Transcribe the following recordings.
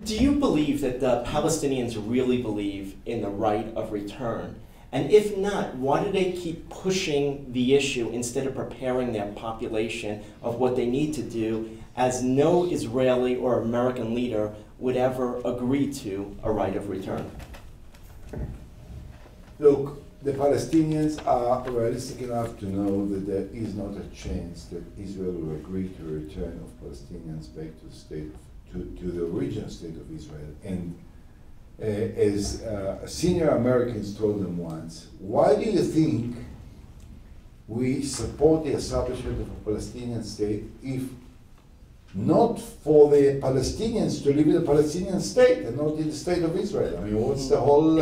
Do you believe that the Palestinians really believe in the right of return? And if not, why do they keep pushing the issue instead of preparing their population of what they need to do, as no Israeli or American leader would ever agree to a right of return? Look, the Palestinians are realistic enough to know that there is not a chance that Israel will agree to a return of Palestinians back to the state, to the original state of Israel. And as senior Americans told them once, why do you think we support the establishment of a Palestinian state if not for the Palestinians to live in a Palestinian state and not in the state of Israel? I mean, what's the whole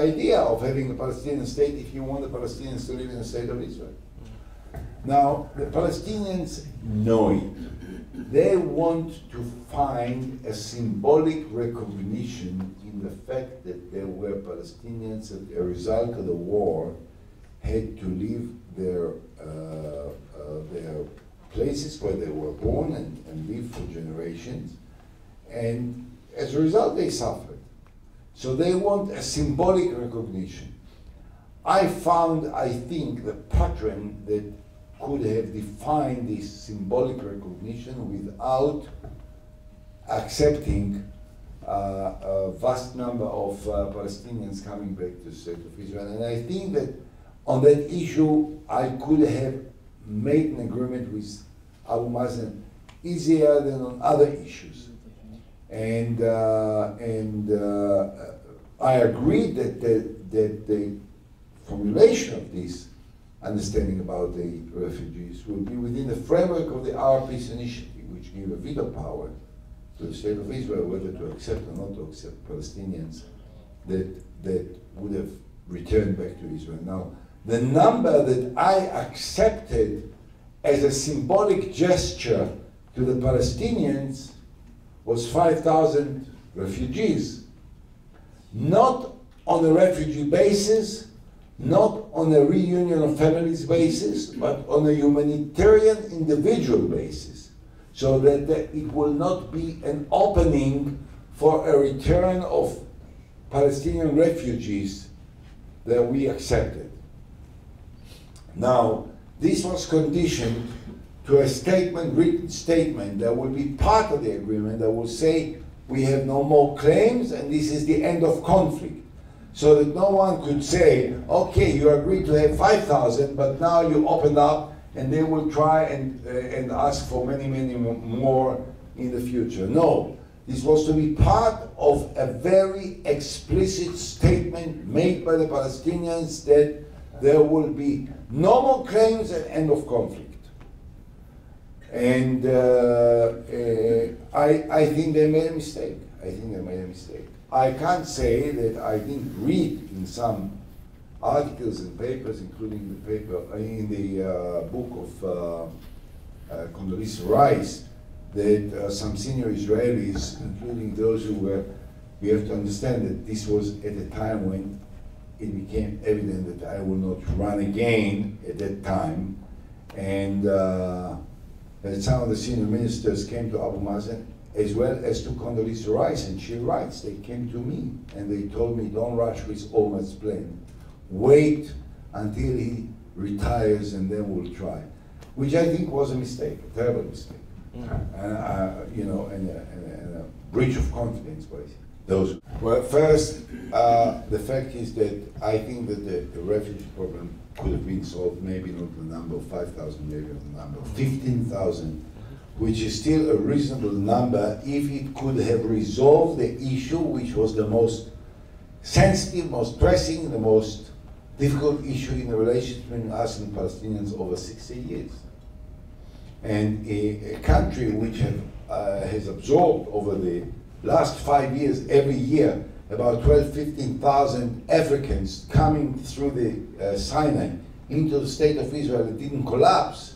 idea of having a Palestinian state if you want the Palestinians to live in the state of Israel? Now, the Palestinians know it. They want to find a symbolic recognition in the fact that there were Palestinians that, as a result of the war, had to leave their places where they were born and lived for generations, and as a result they suffered. So they want a symbolic recognition. I think, the pattern that could have defined this symbolic recognition without accepting a vast number of Palestinians coming back to the state of Israel. And I think that on that issue I could have made an agreement with Abu Mazen easier than on other issues. And I agree that the formulation of this understanding about the refugees will be within the framework of the Our Peace Initiative, which give a veto power to the state of Israel whether to accept or not to accept Palestinians that would have returned back to Israel. Now, the number that I accepted as a symbolic gesture to the Palestinians was 5,000 refugees, not on a refugee basis, not on a reunion of families basis, but on a humanitarian individual basis, so that it will not be an opening for a return of Palestinian refugees that we accepted. Now, this was conditioned to a statement, written statement, that will be part of the agreement that will say we have no more claims and this is the end of conflict. So that no one could say, okay, you agreed to have 5,000, but now you open up and they will try and ask for many, many more in the future. No, this was to be part of a very explicit statement made by the Palestinians that there will be no more claims and end of conflict. And I think they made a mistake. I can't say that I didn't read in some articles and papers, including the paper in the book of Condoleezza Rice, that some senior Israelis, including those who were, we have to understand that this was at a time when it became evident that I will not run again at that time, and that some of the senior ministers came to Abu Mazen, as well as to Condoleezza Rice, and she writes, they came to me and they told me, don't rush with Olmert's plan. Wait until he retires and then we'll try. Which I think was a mistake, a terrible mistake. You know, and a breach of confidence by those. Well, first, the fact is that I think that the refugee problem could have been solved, maybe not the number of 5,000, maybe the number of 15,000, which is still a reasonable number if it could have resolved the issue, which was the most sensitive, most pressing, the most difficult issue in the relationship between us and Palestinians over 60 years. And a country which has absorbed over the last 5 years, every year, about 15,000 Africans coming through the Sinai into the state of Israel, it didn't collapse.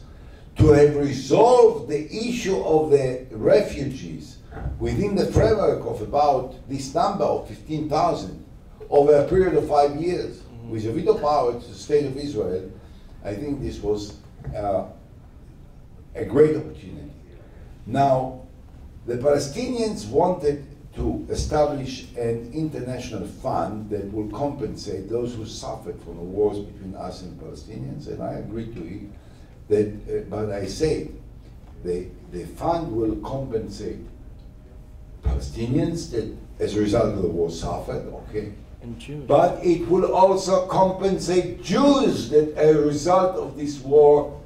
To have resolved the issue of the refugees within the framework of about this number of 15,000 over a period of 5 years, with a veto power to the state of Israel, I think this was a great opportunity. Now, the Palestinians wanted to establish an international fund that will compensate those who suffered from the wars between us and Palestinians, and I agree to it. That, but I say, the fund will compensate Palestinians that, as a result of the war, suffered. Okay. And Jews. But it will also compensate Jews that, as a result of this war,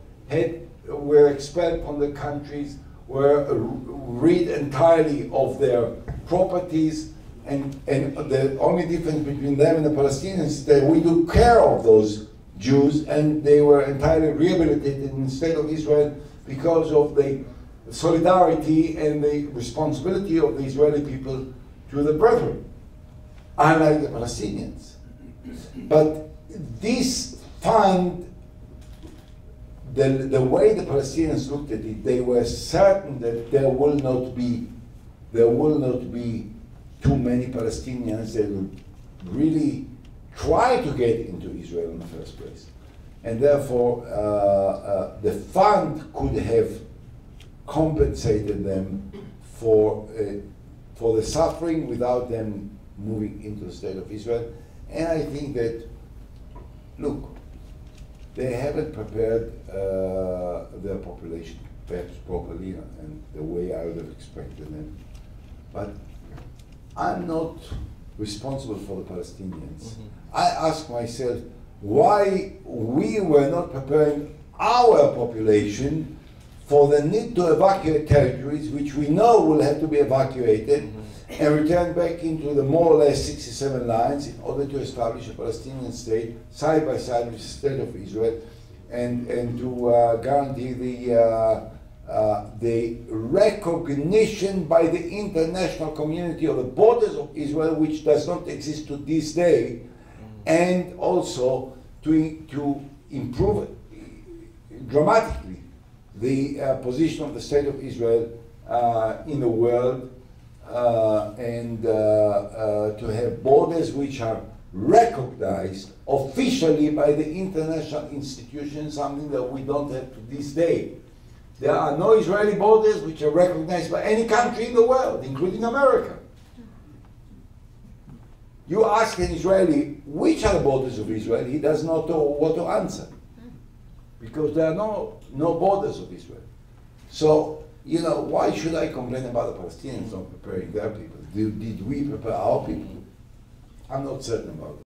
were expelled from the countries, were rid entirely of their properties, and the only difference between them and the Palestinians is that we took care of those Jews, and they were entirely rehabilitated in the state of Israel because of the solidarity and the responsibility of the Israeli people to the brethren, unlike the Palestinians. But this fund, the way the Palestinians looked at it, they were certain that there will not be too many Palestinians that would really try to get into Israel in the first place. And therefore, the fund could have compensated them for the suffering without them moving into the state of Israel. And I think that, look, they haven't prepared their population perhaps properly and the way I would have expected them. But I'm not responsible for the Palestinians. Mm-hmm. I ask myself why we were not preparing our population for the need to evacuate territories which we know will have to be evacuated, mm-hmm. and return back into the more or less 67 lines in order to establish a Palestinian state side by side with the state of Israel, and to guarantee the recognition by the international community of the borders of Israel, which does not exist to this day, and also to improve dramatically the position of the state of Israel in the world, and to have borders which are recognized officially by the international institutions, something that we don't have to this day. There are no Israeli borders which are recognized by any country in the world, including America. You ask an Israeli, which are the borders of Israel, he does not know what to answer, because there are no borders of Israel. So, you know, why should I complain about the Palestinians not preparing their people? Did we prepare our people? I'm not certain about it.